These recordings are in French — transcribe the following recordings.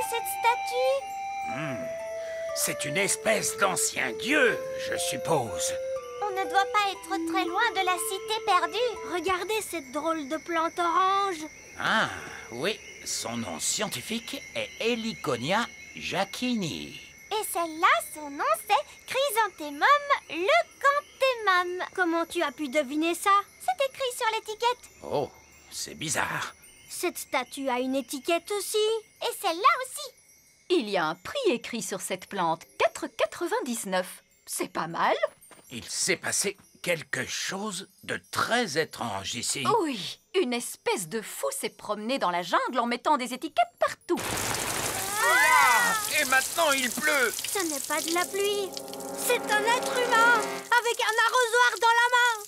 cette statue? C'est une espèce d'ancien dieu, je suppose. On ne doit pas être très loin de la cité perdue. Regardez cette drôle de plante orange. Ah, oui, son nom scientifique est Heliconia jacquini. Et celle-là, son nom c'est Chrysanthemum leucanthemum. Comment tu as pu deviner ça? C'est écrit sur l'étiquette. Oh, c'est bizarre. Cette statue a une étiquette aussi. Et celle-là aussi. Il y a un prix écrit sur cette plante, 4,99. C'est pas mal. Il s'est passé quelque chose de très étrange ici. Oui, une espèce de fou s'est promené dans la jungle en mettant des étiquettes partout. Et maintenant il pleut. Ce n'est pas de la pluie. C'est un être humain avec un arrosoir dans la main.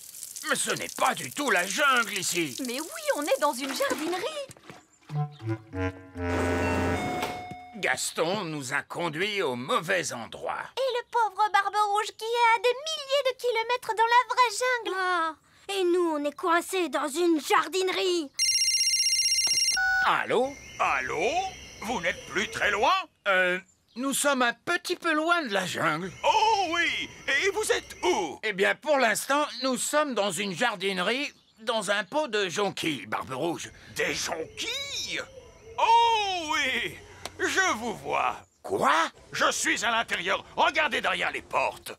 Mais ce n'est pas du tout la jungle ici. Mais oui, on est dans une jardinerie. Gaston nous a conduits au mauvais endroit. Et le pauvre Barbe Rouge qui est à des milliers de kilomètres dans la vraie jungle. Ah, et nous, on est coincés dans une jardinerie. Allô? Allô? Vous n'êtes plus très loin? Nous sommes un petit peu loin de la jungle. Oh oui! Et vous êtes où? Eh bien, pour l'instant, nous sommes dans une jardinerie, dans un pot de jonquilles, Barbe Rouge. Des jonquilles? Oh oui! Je vous vois. Quoi? Je suis à l'intérieur. Regardez derrière les portes.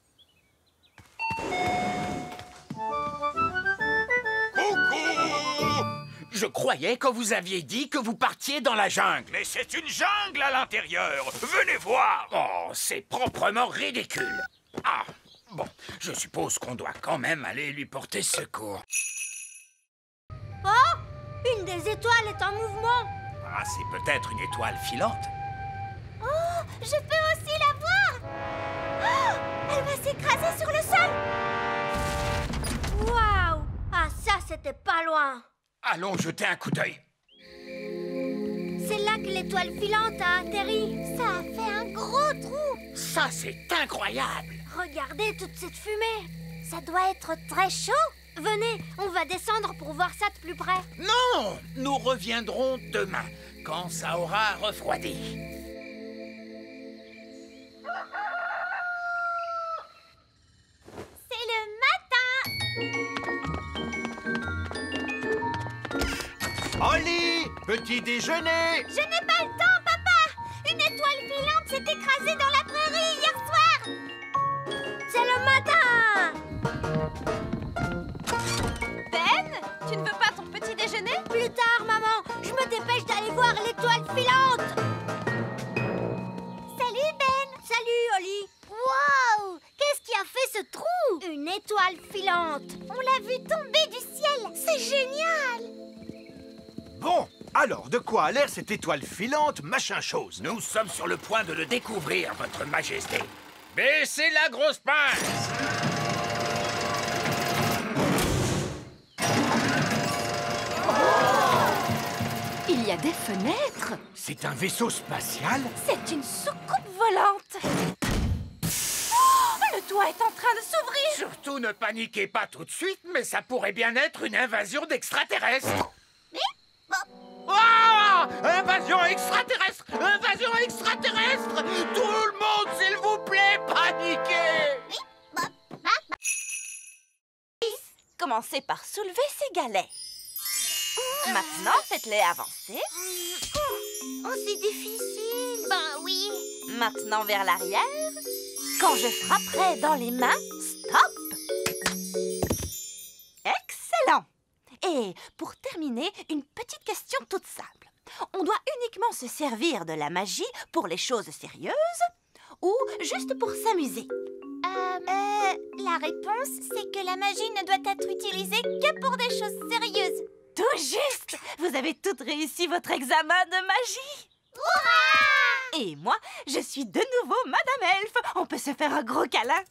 Coucou! Je croyais que vous aviez dit que vous partiez dans la jungle. Mais c'est une jungle à l'intérieur. Venez voir. Oh, c'est proprement ridicule. Ah, bon, je suppose qu'on doit quand même aller lui porter secours. Oh, une des étoiles est en mouvement. Ah, c'est peut-être une étoile filante. Oh, je peux aussi la voir. Oh, elle va s'écraser sur le sol. Waouh! Ah, ça, c'était pas loin. Allons jeter un coup d'œil. C'est là que l'étoile filante a atterri. Ça a fait un gros trou. Ça, c'est incroyable. Regardez toute cette fumée. Ça doit être très chaud. Venez, on va descendre pour voir ça de plus près. Non, nous reviendrons demain, quand ça aura refroidi. C'est le matin. Holly, petit déjeuner. Je n'ai pas le temps, papa. Une étoile filante s'est écrasée dans la prairie hier soir. C'est le matin. Ben, tu ne veux pas ton petit déjeuner? Plus tard, maman. Je me dépêche d'aller voir l'étoile filante. Salut, Ben. Salut, Holly. Waouh! Qu'est-ce qui a fait ce trou? Une étoile filante. On l'a vue tomber du ciel. C'est génial. Bon, alors de quoi a l'air cette étoile filante, machin chose? Nous sommes sur le point de le découvrir, votre majesté. Baissez la grosse pince. Il y a des fenêtres. C'est un vaisseau spatial? C'est une soucoupe volante. Oh, le toit est en train de s'ouvrir. Surtout ne paniquez pas tout de suite, mais ça pourrait bien être une invasion d'extraterrestres. Ah! Invasion extraterrestre! Invasion extraterrestre! Tout le monde, s'il vous plaît, paniquez! Commencez par soulever ces galets. Maintenant, faites-les avancer. Oh, c'est difficile. Ben oui. Maintenant vers l'arrière. Quand je frapperai dans les mains, stop. Excellent. Et pour terminer, une petite question toute simple. On doit uniquement se servir de la magie pour les choses sérieuses ou juste pour s'amuser? La réponse, c'est que la magie ne doit être utilisée que pour des choses sérieuses. Tout juste. Vous avez toutes réussi votre examen de magie. Hurrah! Et moi, je suis de nouveau Madame Elfe. On peut se faire un gros câlin.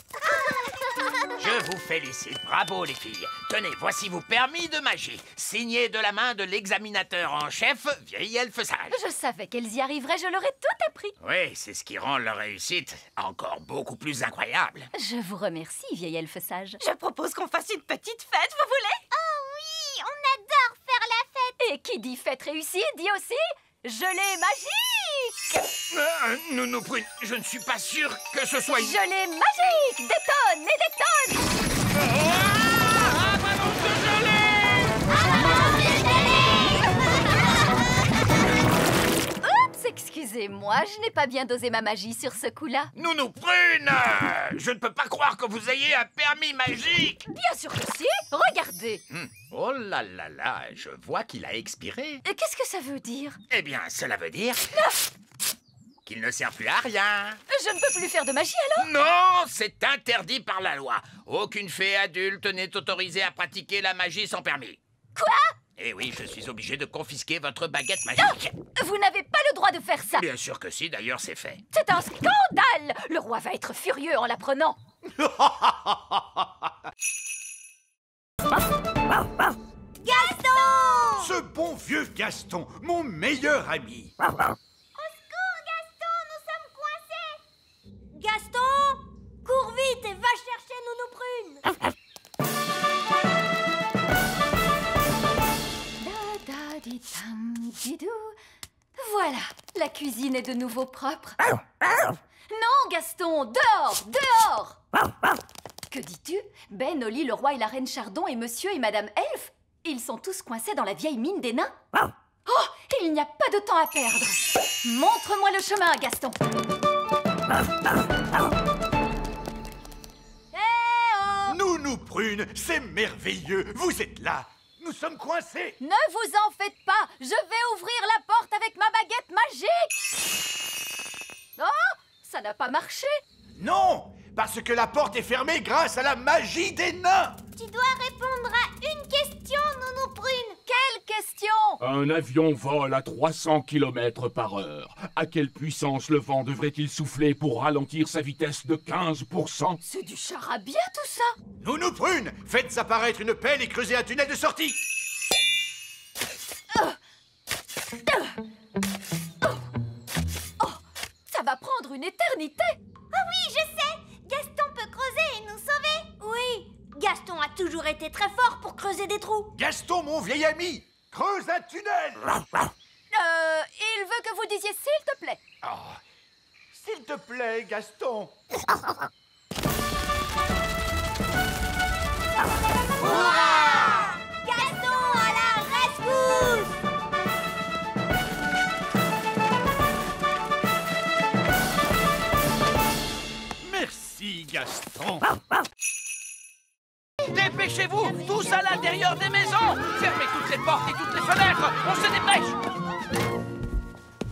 Je vous félicite, bravo les filles. Tenez, voici vos permis de magie, signés de la main de l'examinateur en chef, vieille elfe sage. Je savais qu'elles y arriveraient, je leur ai tout appris. Oui, c'est ce qui rend leur réussite encore beaucoup plus incroyable. Je vous remercie, vieille elfe sage. Je propose qu'on fasse une petite fête, vous voulez? Oh oui, on adore faire la fête. Et qui dit fête réussie dit aussi gelée magique. Nounou Prune, je ne suis pas sûr que ce soit une... Gelée magique! Détonne et détonne! Avalanche de gelée! Oups, excusez-moi, je n'ai pas bien dosé ma magie sur ce coup-là. Nounou Prune, je ne peux pas croire que vous ayez un permis magique. Bien sûr que si! Regardez! Oh là là là, je vois qu'il a expiré. Qu'est-ce que ça veut dire? Eh bien, cela veut dire... qu'il ne sert plus à rien. Je ne peux plus faire de magie alors? Non, c'est interdit par la loi. Aucune fée adulte n'est autorisée à pratiquer la magie sans permis. Quoi? Eh oui, je suis obligé de confisquer votre baguette magique. Vous n'avez pas le droit de faire ça! Bien sûr que si, d'ailleurs c'est fait. C'est un scandale! Le roi va être furieux en l'apprenant. Gaston! Ce bon vieux Gaston, mon meilleur ami. Au secours, Gaston, nous sommes coincés! Gaston, cours vite et va chercher Nounou Prune! Da-da-di-tam-di-dou. Voilà, la cuisine est de nouveau propre. Non, Gaston, dehors, dehors! Que dis-tu? Ben, Oli, le roi et la reine Chardon et monsieur et madame Elfe, ils sont tous coincés dans la vieille mine des nains. Oh, il n'y a pas de temps à perdre. Montre-moi le chemin, Gaston. Nounou Prune, c'est merveilleux. Vous êtes là. Nous sommes coincés. Ne vous en faites pas, je vais ouvrir la porte avec ma baguette magique. Oh, ça n'a pas marché. Non, parce que la porte est fermée grâce à la magie des nains. Tu dois répondre à une question, Nounou Prune. Quelle question? Un avion vole à 300 km/h. À quelle puissance le vent devrait-il souffler pour ralentir sa vitesse de 15%? C'est du charabia tout ça. Nounou Prune, faites apparaître une pelle et creusez un tunnel de sortie. Ça va prendre une éternité. Ah oui, je sais! Gaston peut creuser et nous sauver! Oui! Gaston a toujours été très fort pour creuser des trous! Gaston, mon vieil ami, creuse un tunnel. Il veut que vous disiez s'il te plaît. Oh, s'il te plaît, Gaston. Hurrah! Gaston à la rescousse! Merci, Gaston. Dépêchez-vous, tous à l'intérieur des maisons. Fermez toutes les portes et toutes les fenêtres. On se dépêche.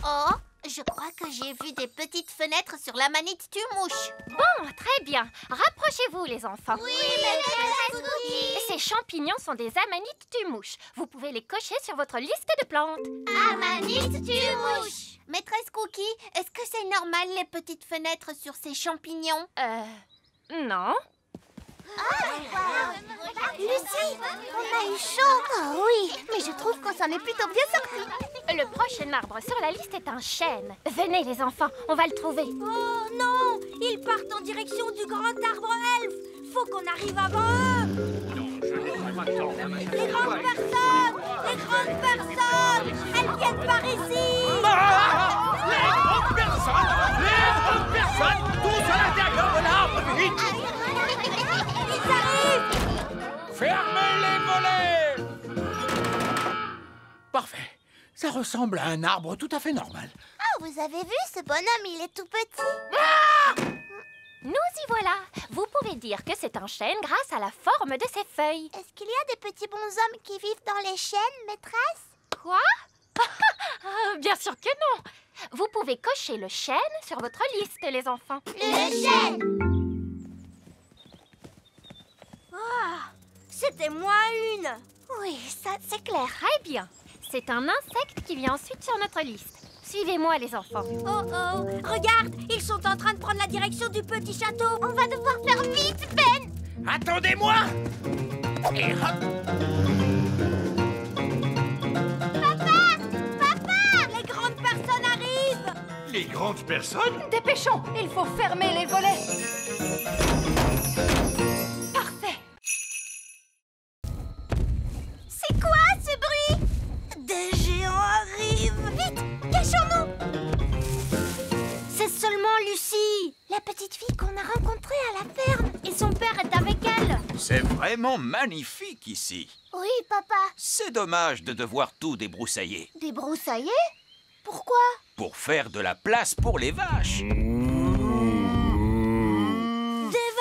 Oh, je crois que j'ai vu des petites fenêtres sur la manite tue-mouche. Bon, très bien. Rapprochez-vous, les enfants. Oui, maîtresse Cookie. Ces champignons sont des amanites tue-mouches. Vous pouvez les cocher sur votre liste de plantes. Amanite tue-mouche. Maîtresse Cookie, est-ce que c'est normal les petites fenêtres sur ces champignons? Non. Lucie, on a eu chaud. Oh oui, mais je trouve qu'on s'en est plutôt bien sorti. Le prochain arbre sur la liste est un chêne. Venez, les enfants, on va le trouver. Oh non, ils partent en direction du grand arbre elfe. Faut qu'on arrive avant eux. Les grandes personnes, elles viennent par ici. Les grandes personnes, tous à l'intérieur de l'arbre, vite. Ils arrivent. Fermez les volets. Parfait. Ça ressemble à un arbre tout à fait normal. Oh, vous avez vu, ce bonhomme, il est tout petit. Nous y voilà. Vous pouvez dire que c'est un chêne grâce à la forme de ses feuilles. Est-ce qu'il y a des petits bonshommes qui vivent dans les chênes, maîtresse? Quoi? Bien sûr que non. Vous pouvez cocher le chêne sur votre liste, les enfants. Le chêne. C'était moins une. Oui, ça, c'est clair. Très bien. C'est un insecte qui vient ensuite sur notre liste. Suivez-moi, les enfants. Oh oh, regarde, ils sont en train de prendre la direction du petit château. On va devoir faire vite, Ben. Attendez-moi. Et hop. Papa, les grandes personnes arrivent. Les grandes personnes? Dépêchons, il faut fermer les volets. Parfait. C'est quoi ce bruit? Des géants arrivent. Vite, cachons-nous. petite fille qu'on a rencontrée à la ferme. Et son père est avec elle. C'est vraiment magnifique ici. Oui, papa. C'est dommage de devoir tout débroussailler. Débroussailler? Pourquoi? Pour faire de la place pour les vaches. Des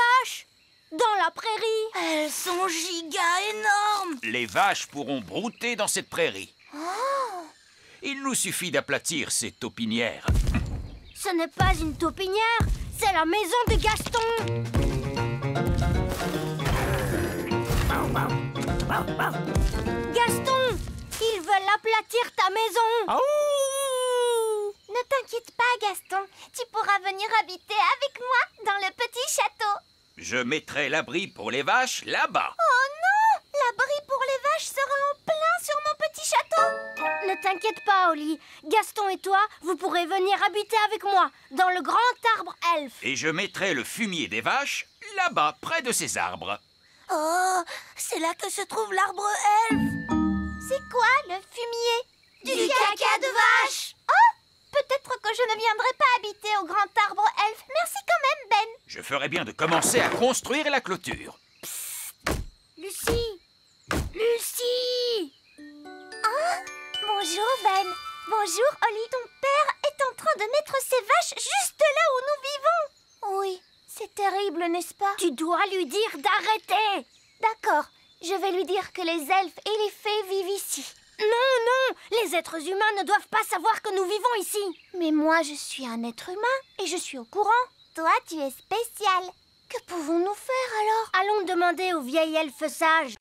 vaches? Dans la prairie? Elles sont giga énormes. Les vaches pourront brouter dans cette prairie. Oh. Il nous suffit d'aplatir ces taupinières. Ce n'est pas une taupinière, c'est la maison de Gaston. Gaston, ils veulent aplatir ta maison. Ne t'inquiète pas, Gaston. Tu pourras venir habiter avec moi dans le petit château. Je mettrai l'abri pour les vaches là-bas. Oh non! L'abri pour les vaches sera en plein sur mon petit château. Ne t'inquiète pas, Oli. Gaston et toi, vous pourrez venir habiter avec moi dans le grand arbre elfe. Et je mettrai le fumier des vaches là-bas, près de ces arbres. Oh, c'est là que se trouve l'arbre elfe. C'est quoi le fumier? Du caca de vache. Oh, peut-être que je ne viendrai pas habiter au grand arbre elfe. Merci quand même, Ben. Je ferai bien de commencer à construire la clôture. Lucie! Lucie! Oh, bonjour, Ben. Bonjour, Oli. Ton père est en train de mettre ses vaches juste là où nous vivons. Oui, c'est terrible, n'est-ce pas? Tu dois lui dire d'arrêter. D'accord, je vais lui dire que les elfes et les fées vivent ici. Non, non, les êtres humains ne doivent pas savoir que nous vivons ici. Mais moi, je suis un être humain et je suis au courant. Toi, tu es spécial. Que pouvons-nous faire alors? Allons demander au vieil elfe sage.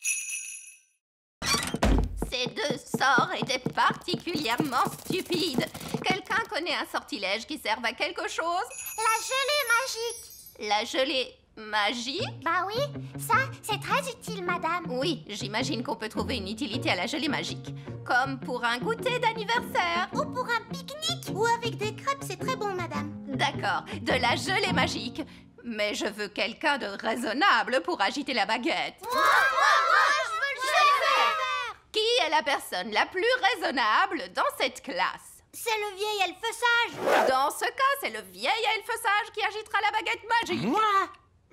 Ces deux sorts étaient particulièrement stupides. Quelqu'un connaît un sortilège qui serve à quelque chose? La gelée magique. La gelée magique? Bah oui, ça, c'est très utile, madame. Oui, j'imagine qu'on peut trouver une utilité à la gelée magique. Comme pour un goûter d'anniversaire. Ou pour un pique-nique. Ou avec des crêpes, c'est très bon, madame. D'accord, de la gelée magique. Mais je veux quelqu'un de raisonnable pour agiter la baguette. Moi, je veux le faire. Qui est la personne la plus raisonnable dans cette classe? C'est le vieil elfe sage. Dans ce cas, c'est le vieil elfe sage qui agitera la baguette magique. Moi?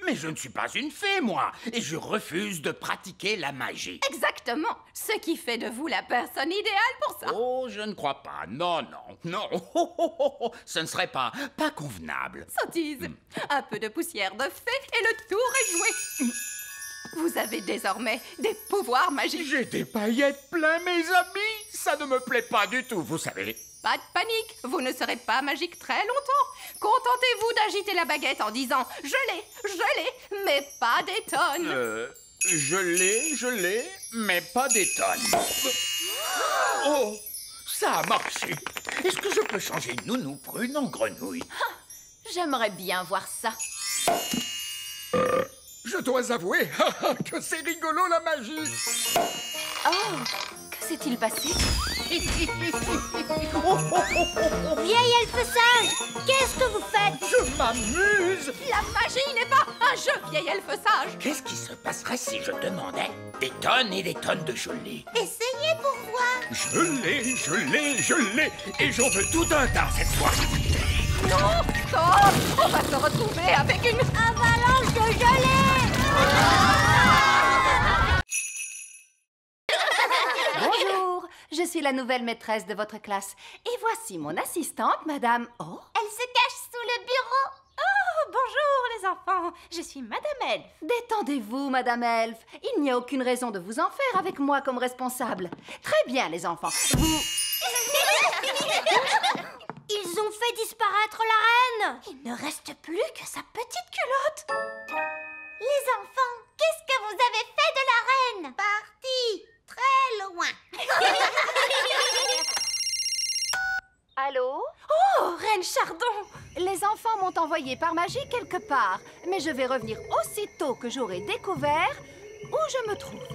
Mais je ne suis pas une fée, moi, et je refuse de pratiquer la magie. Exactement, ce qui fait de vous la personne idéale pour ça. Oh, je ne crois pas. Non, non, non. Ce ne serait pas convenable. Sottise, un peu de poussière de fée et le tour est joué. Vous avez désormais des pouvoirs magiques. J'ai des paillettes plein, mes amis. Ça ne me plaît pas du tout, vous savez. Pas de panique, vous ne serez pas magique très longtemps. Contentez-vous d'agiter la baguette en disant « Je l'ai, mais pas des tonnes ». Je l'ai, mais pas des tonnes. Oh, ça a marché. Est-ce que je peux changer Nounou Prune en grenouille? J'aimerais bien voir ça. Je dois avouer que c'est rigolo la magie. Oh, que s'est-il passé? Vieil elfe sage, qu'est-ce que vous faites? Je m'amuse. La magie n'est pas un jeu, vieil elfe sage. Qu'est-ce qui se passerait si je demandais des tonnes et des tonnes de gelée? Essayez pour voir. Je l'ai. Et j'en veux tout un tas cette fois. Non, oh, on va se retrouver avec une avalanche de gelée. Bonjour, je suis la nouvelle maîtresse de votre classe. Et voici mon assistante, madame... Oh, Elle se cache sous le bureau. Oh, bonjour les enfants, je suis Madame Elfe. détendez-vous, madame Elfe. Il n'y a aucune raison de vous en faire avec moi comme responsable. Très bien, les enfants. Vous... Ils ont fait disparaître la reine. Il ne reste plus que sa petite culotte. Les enfants, qu'est-ce que vous avez fait de la reine? Parti très loin. Allô? Oh, Reine Chardon! Les enfants m'ont envoyé par magie quelque part, mais je vais revenir aussitôt que j'aurai découvert où je me trouve.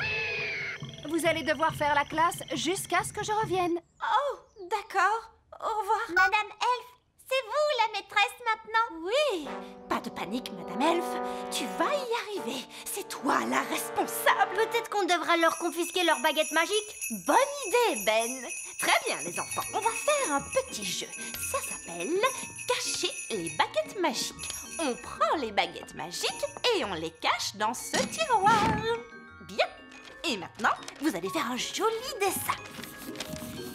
Vous allez devoir faire la classe jusqu'à ce que je revienne. Oh, d'accord. Au revoir. Madame Elfe, c'est vous la maîtresse maintenant? Oui, pas de panique, Madame Elfe. Tu vas y arriver. C'est toi la responsable. Peut-être qu'on devrait leur confisquer leur baguette magique. Bonne idée, Ben. Très bien, les enfants. On va faire un petit jeu. Ça s'appelle cacher les baguettes magiques. On prend les baguettes magiques et on les cache dans ce tiroir. Bien. Et maintenant, vous allez faire un joli dessin.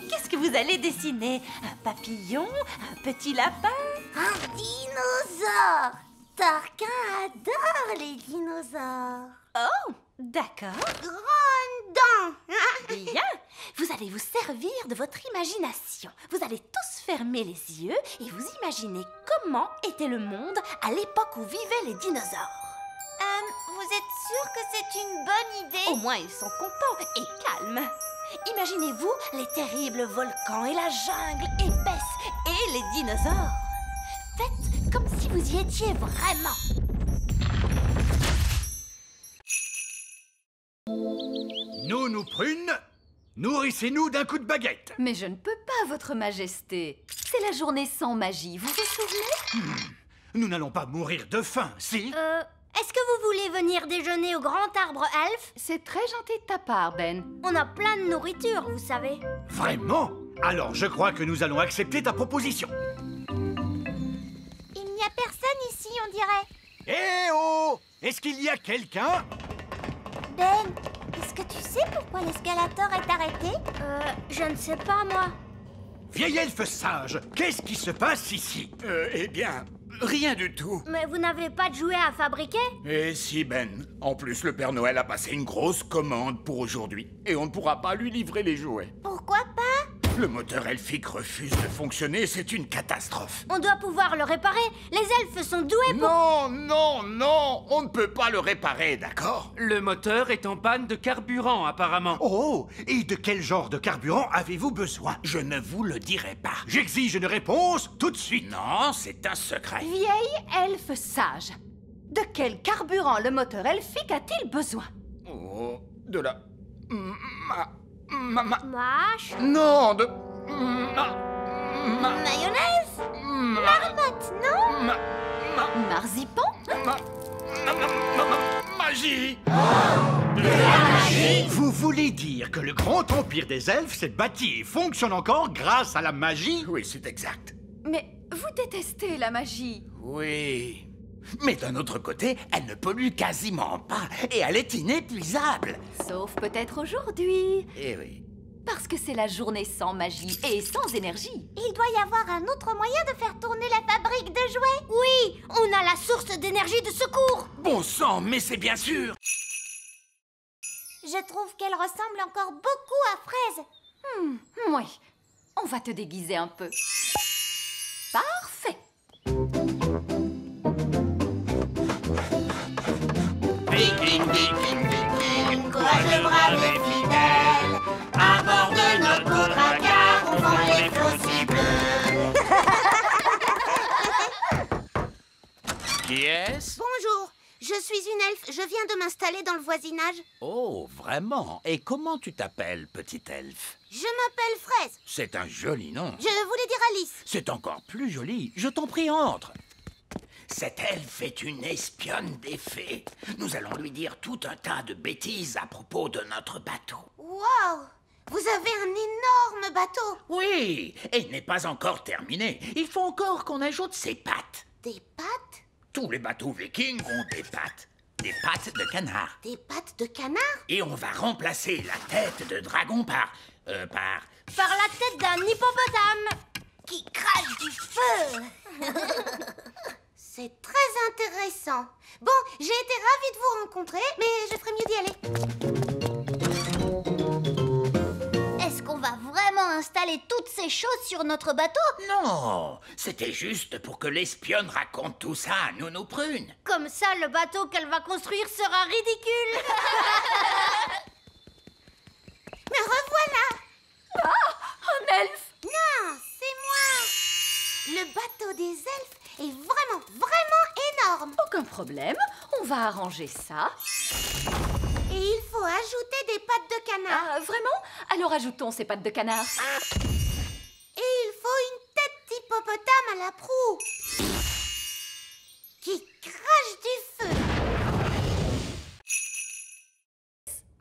Qu'est-ce que vous allez dessiner? Un papillon? Un petit lapin? Un dinosaure. Tarquin adore les dinosaures. Oh, d'accord. Grande dent. Bien. Vous allez vous servir de votre imagination. Vous allez tous fermer les yeux et vous imaginer comment était le monde à l'époque où vivaient les dinosaures. Vous êtes sûr que c'est une bonne idée? Au moins, ils sont contents et calmes. Imaginez-vous les terribles volcans et la jungle épaisse et les dinosaures. Faites comme si vous y étiez vraiment. Nous prunes, nourrissez-nous d'un coup de baguette. Mais je ne peux pas, votre majesté. C'est la journée sans magie, vous vous souvenez? Nous n'allons pas mourir de faim, si? Est-ce que vous voulez venir déjeuner au grand arbre elfe? C'est très gentil de ta part, Ben. On a plein de nourriture, vous savez. Vraiment? Alors je crois que nous allons accepter ta proposition. Il n'y a personne ici, on dirait. Eh oh! Est-ce qu'il y a quelqu'un? Ben, est-ce que tu sais pourquoi l'escalator est arrêté? Je ne sais pas, moi. Vieil elfe sage, qu'est-ce qui se passe ici? Eh bien, rien du tout. Mais vous n'avez pas de jouets à fabriquer? Et si, Ben. En plus, le Père Noël a passé une grosse commande pour aujourd'hui. Et on ne pourra pas lui livrer les jouets. Pourquoi pas? Le moteur elfique refuse de fonctionner, c'est une catastrophe. On doit pouvoir le réparer. Les elfes sont doués pour... Non, non, non, on ne peut pas le réparer, d'accord? Le moteur est en panne de carburant, apparemment. Oh! Et de quel genre de carburant avez-vous besoin? Je ne vous le dirai pas. J'exige une réponse tout de suite. Non, c'est un secret. Vieille elfe sage. De quel carburant le moteur elfique a-t-il besoin? Oh, de la... Mâche. Non, de... Mayonnaise. Marmotte, non? Marzipan? Magie! Vous voulez dire que le grand empire des elfes s'est bâti et fonctionne encore grâce à la magie? Oui, c'est exact. Mais vous détestez la magie. Oui. Mais d'un autre côté, elle ne pollue quasiment pas et elle est inépuisable. Sauf peut-être aujourd'hui. Eh oui. Parce que c'est la journée sans magie et sans énergie. Il doit y avoir un autre moyen de faire tourner la fabrique de jouets. Oui, on a la source d'énergie de secours. Bon sang, mais c'est bien sûr. Je trouve qu'elle ressemble encore beaucoup à Fraise. Oui, on va te déguiser un peu. Parfait. Courage brave et fidèle, à bord de notre beau dracard, on vend les flots si bleus. Qui est-ce? Bonjour, je suis une elfe, je viens de m'installer dans le voisinage. Oh, vraiment? Et comment tu t'appelles, petite elfe? Je m'appelle Fraise, C'est un joli nom. je voulais dire Alice. C'est encore plus joli. Je t'en prie, entre. Cette elfe est une espionne des fées. Nous allons lui dire tout un tas de bêtises à propos de notre bateau. Wow, vous avez un énorme bateau. Oui, et il n'est pas encore terminé. Il faut encore qu'on ajoute ses pattes. Des pattes? Tous les bateaux vikings ont des pattes. Des pattes de canard. Des pattes de canard? Et on va remplacer la tête de dragon par Par la tête d'un hippopotame qui crache du feu. C'est très intéressant. Bon, j'ai été ravie de vous rencontrer, mais je ferais mieux d'y aller. Est-ce qu'on va vraiment installer toutes ces choses sur notre bateau? Non, c'était juste pour que l'espionne raconte tout ça à Nounou Prune. Comme ça, le bateau qu'elle va construire sera ridicule. Me revoilà. Un elfe! Non, c'est moi. Le bateau des elfes est vraiment énorme. Aucun problème, on va arranger ça. Et il faut ajouter des pattes de canard. Ah, vraiment? Alors ajoutons ces pattes de canard. Et il faut une tête d'hippopotame à la proue qui crache du feu.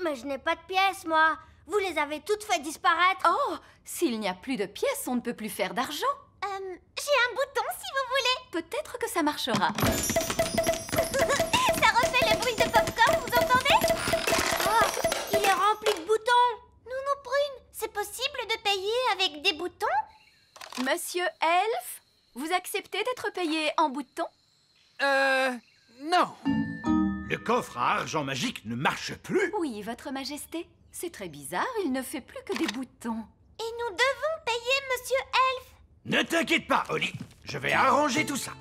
Mais je n'ai pas de pièces, moi. Vous les avez toutes fait disparaître. Oh, s'il n'y a plus de pièces, on ne peut plus faire d'argent. J'ai un bouton si vous voulez. Peut-être que ça marchera. pile de popcorn, vous entendez? Oh, il est rempli de boutons. Nounou Prune, c'est possible de payer avec des boutons? Monsieur Elf, vous acceptez d'être payé en boutons? Non. Le coffre à argent magique ne marche plus. Oui, Votre Majesté. C'est très bizarre, il ne fait plus que des boutons. Et nous devons payer Monsieur Elf. Ne t'inquiète pas, Holly. Je vais arranger tout ça.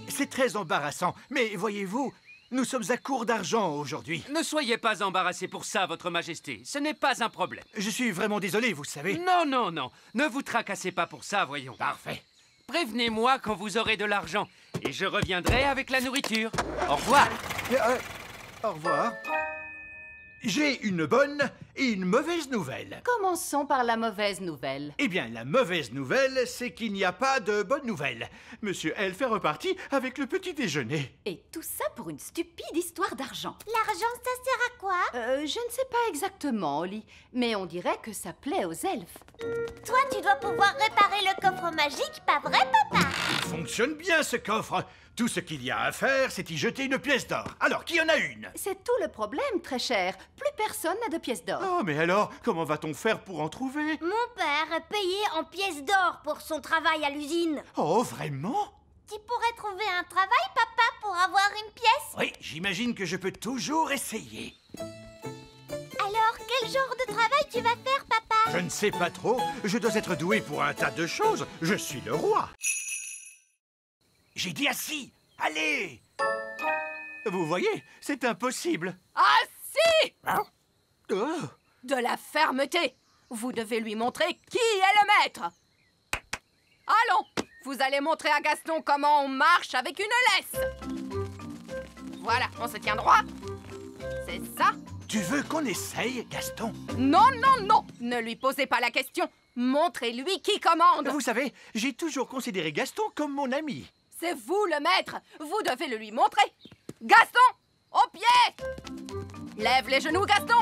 C'est très embarrassant, mais voyez-vous, nous sommes à court d'argent aujourd'hui. Ne soyez pas embarrassé pour ça, Votre Majesté. Ce n'est pas un problème. Je suis vraiment désolé, vous savez. Non, non, non. Ne vous tracassez pas pour ça, voyons. Parfait. Prévenez-moi quand vous aurez de l'argent. Et je reviendrai avec la nourriture. Au revoir. Au revoir. J'ai une bonne et une mauvaise nouvelle. Commençons par la mauvaise nouvelle. Eh bien, la mauvaise nouvelle, c'est qu'il n'y a pas de bonne nouvelle. Monsieur Elf est reparti avec le petit déjeuner. Et tout ça pour une stupide histoire d'argent. L'argent, ça sert à quoi? Je ne sais pas exactement, Holly, mais on dirait que ça plaît aux elfes. Toi, tu dois pouvoir réparer le coffre magique, pas vrai, papa? Il fonctionne bien, ce coffre. Tout ce qu'il y a à faire, c'est y jeter une pièce d'or. Alors, qui en a une? C'est tout le problème, très cher. Plus personne n'a de pièces d'or. Oh, mais alors, comment va-t-on faire pour en trouver? Mon père est payé en pièces d'or pour son travail à l'usine. Oh, vraiment? Tu pourrais trouver un travail, papa, pour avoir une pièce? Oui, j'imagine que je peux toujours essayer. Alors, quel genre de travail tu vas faire, papa? Je ne sais pas trop. Je dois être doué pour un tas de choses. Je suis le roi. J'ai dit assis. Allez! Vous voyez, c'est impossible. Ah si! Oh. De la fermeté. Vous devez lui montrer qui est le maître. Allons, vous allez montrer à Gaston comment on marche avec une laisse. Voilà, on se tient droit. C'est ça. Tu veux qu'on essaye, Gaston? Non, non, non. Ne lui posez pas la question. Montrez-lui qui commande. Vous savez, j'ai toujours considéré Gaston comme mon ami. C'est vous le maître. Vous devez le lui montrer. Gaston, au pied. Lève les genoux, Gaston.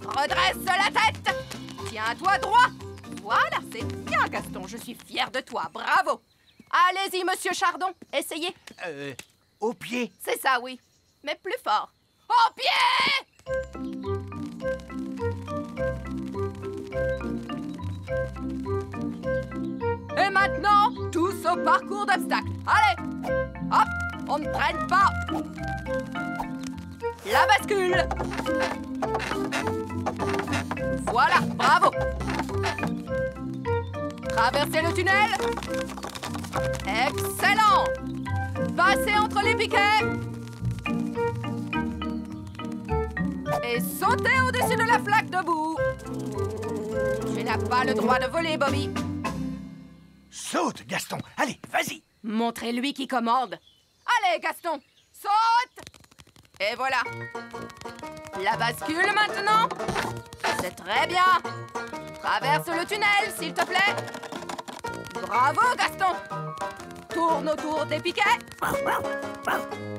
Redresse la tête. Tiens-toi droit. Voilà, c'est bien, Gaston. Je suis fière de toi. Bravo. Allez-y, monsieur Chardon. Essayez. Au pied. C'est ça, oui. Mais plus fort. Au pied! Et maintenant, tous au parcours d'obstacles. Allez! Hop! On ne traîne pas. La bascule. Voilà, bravo. Traversez le tunnel. Excellent. Passez entre les piquets. Et sautez au-dessus de la flaque debout. Tu n'as pas le droit de voler, Bobby. Saute, Gaston. Allez, vas-y. Montrez-lui qui commande. Allez, Gaston, saute. Et voilà. La bascule maintenant. C'est très bien. Traverse le tunnel, s'il te plaît. Bravo, Gaston. Tourne autour des piquets.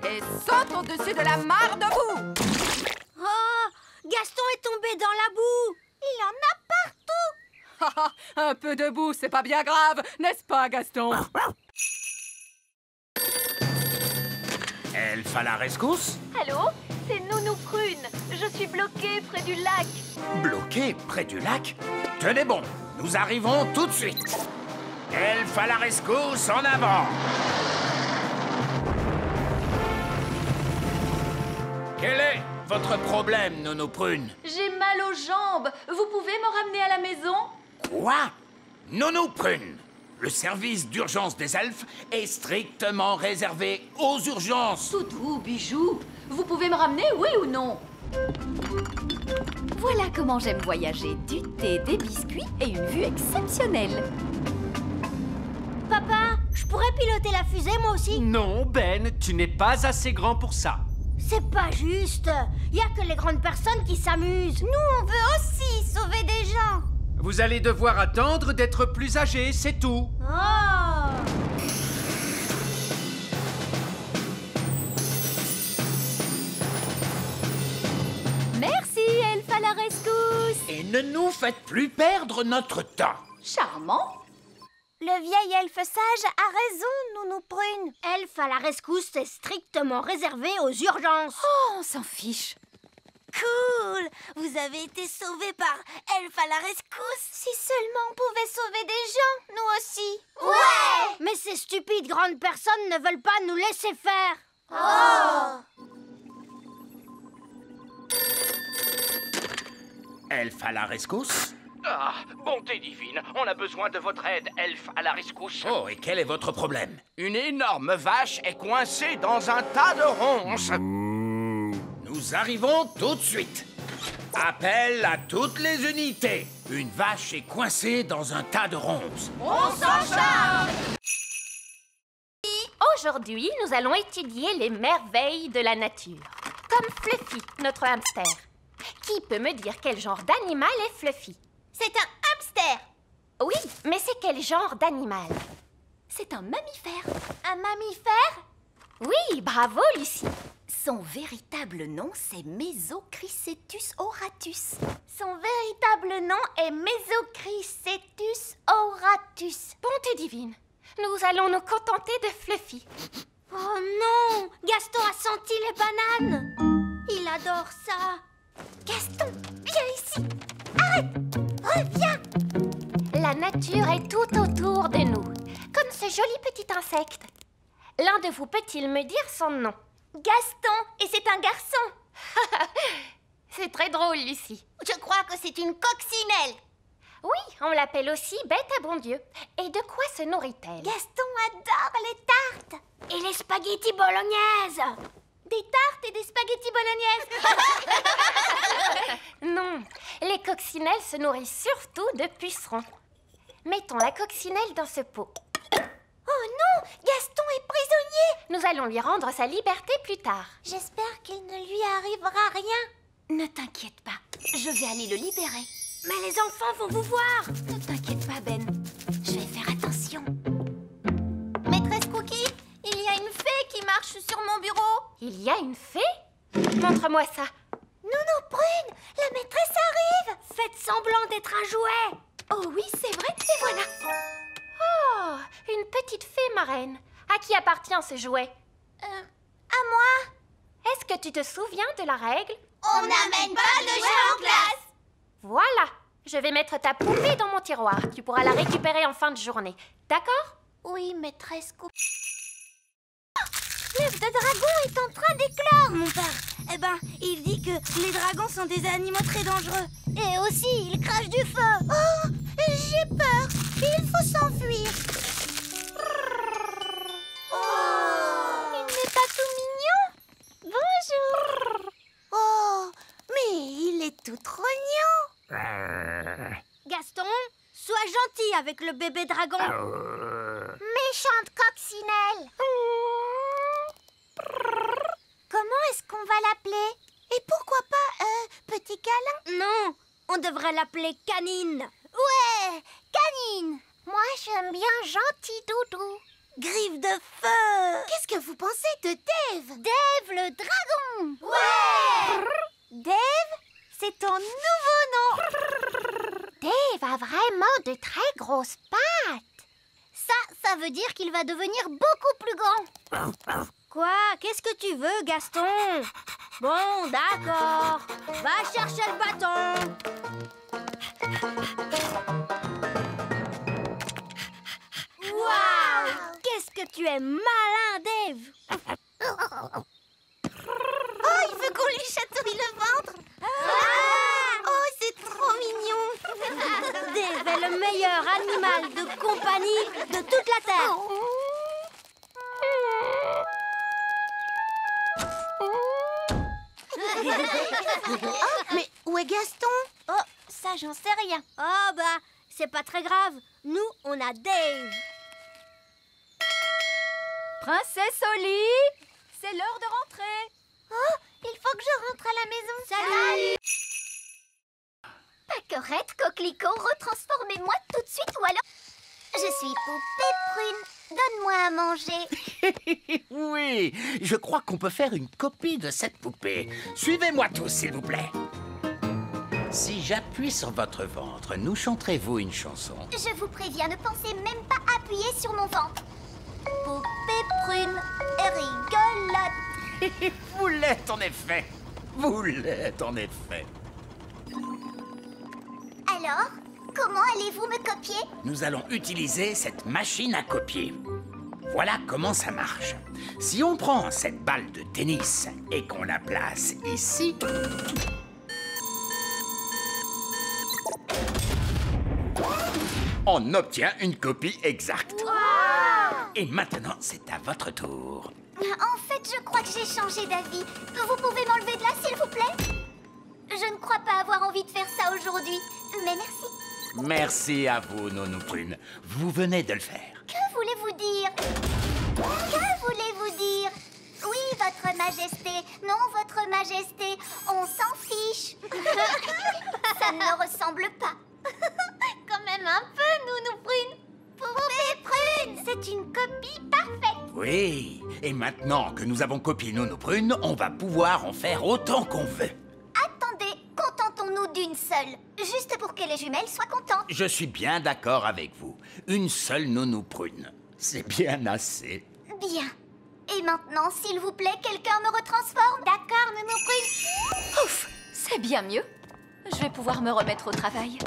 Et saute au-dessus de la mare debout. Oh, Gaston est tombé dans la boue. Il en a partout. Un peu de boue, c'est pas bien grave, n'est-ce pas, Gaston? Elf à la rescousse? Allô? C'est Nounou Prune. Je suis bloquée près du lac. Bloqué près du lac? Tenez bon, nous arrivons tout de suite. Elf à la rescousse, en avant! Quel est votre problème, Nounou Prune? J'ai mal aux jambes. Vous pouvez me ramener à la maison? Quoi? Nounou Prune, le service d'urgence des elfes est strictement réservé aux urgences. Toutou, bijou, vous pouvez me ramener, oui ou non? Voilà comment j'aime voyager. Du thé, des biscuits et une vue exceptionnelle. Papa, je pourrais piloter la fusée, moi aussi? Non, Ben, tu n'es pas assez grand pour ça. C'est pas juste. Il y a que les grandes personnes qui s'amusent. Nous, on veut aussi sauver des gens. Vous allez devoir attendre d'être plus âgé, c'est tout. Oh! Merci, Elf à la rescousse. Et ne nous faites plus perdre notre temps. Charmant. Le vieil elfe sage a raison, Nounou Prune. Elfe à la rescousse, c'est strictement réservé aux urgences. Oh, on s'en fiche. Cool! Vous avez été sauvés par Elfe à la rescousse. Si seulement on pouvait sauver des gens, nous aussi. Ouais! Mais ces stupides grandes personnes ne veulent pas nous laisser faire. Oh! Elfe à la rescousse? Ah, bonté divine, on a besoin de votre aide, elfe à la rescousse. Oh, et quel est votre problème? Une énorme vache est coincée dans un tas de ronces. Nous arrivons tout de suite. Appel à toutes les unités. Une vache est coincée dans un tas de ronces. On s'en charge! Aujourd'hui, nous allons étudier les merveilles de la nature. Comme Fluffy, notre hamster. Qui peut me dire quel genre d'animal est Fluffy? C'est un hamster. Oui, mais c'est quel genre d'animal? C'est un mammifère. Un mammifère? Oui, bravo, Lucie. Son véritable nom, c'est Mesochrysetus auratus. Son véritable nom est Mesochrysetus auratus. Bonté divine, nous allons nous contenter de Fluffy. Oh non! Gaston a senti les bananes. Il adore ça. Gaston, viens ici. Arrête! Reviens! La nature est tout autour de nous, comme ce joli petit insecte. L'un de vous peut-il me dire son nom? Gaston, et c'est un garçon. C'est très drôle, Lucie. Je crois que c'est une coccinelle. Oui, on l'appelle aussi bête à bon Dieu. Et de quoi se nourrit-elle? Gaston adore les tartes. Et les spaghettis bolognaises. Des tartes et des spaghettis bolognaise. Non, les coccinelles se nourrissent surtout de pucerons. Mettons la coccinelle dans ce pot. Oh non, Gaston est prisonnier. Nous allons lui rendre sa liberté plus tard. J'espère qu'il ne lui arrivera rien. Ne t'inquiète pas, je vais aller le libérer. Mais les enfants vont vous voir. Ne t'inquiète pas, Ben. Je vais faire attention. Maîtresse Cookie, il y a une fée qui marche sur mon bureau. Il y a une fée? Montre-moi ça. Nounou Prune, la maîtresse arrive. Faites semblant d'être un jouet. Oh oui, c'est vrai, et voilà. Oh, une petite fée marraine. À qui appartient ce jouet? À moi. Est-ce que tu te souviens de la règle? On n'amène pas de jeu en classe. Voilà. Je vais mettre ta poupée dans mon tiroir. Tu pourras la récupérer en fin de journée. D'accord? Oui, maîtresse Cookie. L'œuf de dragon est en train d'éclore, mon père. Eh ben, il dit que les dragons sont des animaux très dangereux. Et aussi, ils crachent du feu. Oh, j'ai peur. Il faut s'enfuir. Oh, il n'est pas tout mignon. Bonjour. Oh, mais il est tout trognon. Gaston, sois gentil avec le bébé dragon. Méchante coccinelle. Comment est-ce qu'on va l'appeler? Et pourquoi pas petit câlin? Non, on devrait l'appeler Canine. Ouais, Canine. Moi, j'aime bien Gentil Doudou. Griffe de feu. Qu'est-ce que vous pensez de Dave? Dave le dragon. Ouais. Dave, c'est ton nouveau nom. Dave a vraiment de très grosses pattes. Ça veut dire qu'il va devenir beaucoup plus grand. Quoi? Qu'est-ce que tu veux, Gaston? Bon, d'accord. Va chercher le bâton. Waouh! Qu'est-ce que tu es malin, Dave! Oh, il veut qu'on lui chatouille le ventre. Oh, c'est trop mignon. Dave est le meilleur animal de compagnie de toute la Terre. Mais où est Gaston? Oh, ça, j'en sais rien. Oh, bah, c'est pas très grave. Nous, on a Dave. Princesse Oli, c'est l'heure de rentrer. Oh, il faut que je rentre à la maison. Salut. Paquerette, coquelicot, retransformez-moi tout de suite ou alors... Je suis Poupée Prune. Donne-moi à manger. Oui, je crois qu'on peut faire une copie de cette poupée. Suivez-moi tous, s'il vous plaît. Si j'appuie sur votre ventre, nous chanterez-vous une chanson? Je vous préviens, ne pensez même pas appuyer sur mon ventre. Poupée prune et rigolote. Vous l'êtes en effet. Vous l'êtes en effet. Alors, comment allez-vous me copier? Nous allons utiliser cette machine à copier. Voilà comment ça marche. Si on prend cette balle de tennis et qu'on la place ici... on obtient une copie exacte. Wow! Et maintenant, c'est à votre tour. En fait, je crois que j'ai changé d'avis. Vous pouvez m'enlever de là, s'il vous plaît? Je ne crois pas avoir envie de faire ça aujourd'hui. Mais merci. Merci à vous, Nounou Prune. Vous venez de le faire. Que voulez-vous dire? Que voulez-vous dire? Oui, votre majesté. Non, votre majesté. On s'en fiche. Ça ne me ressemble pas. Quand même un peu, Nounou Prune. Poupée Prune, c'est une copie parfaite. Oui, et maintenant que nous avons copié Nounou Prune, on va pouvoir en faire autant qu'on veut. Attendez, contentons-nous d'une seule. Juste pour que les jumelles soient contentes. Je suis bien d'accord avec vous. Une seule Nounou Prune. C'est bien assez. Bien. Et maintenant, s'il vous plaît, quelqu'un me retransforme. D'accord, Nounou Prune? Ouf, c'est bien mieux. Je vais pouvoir me remettre au travail.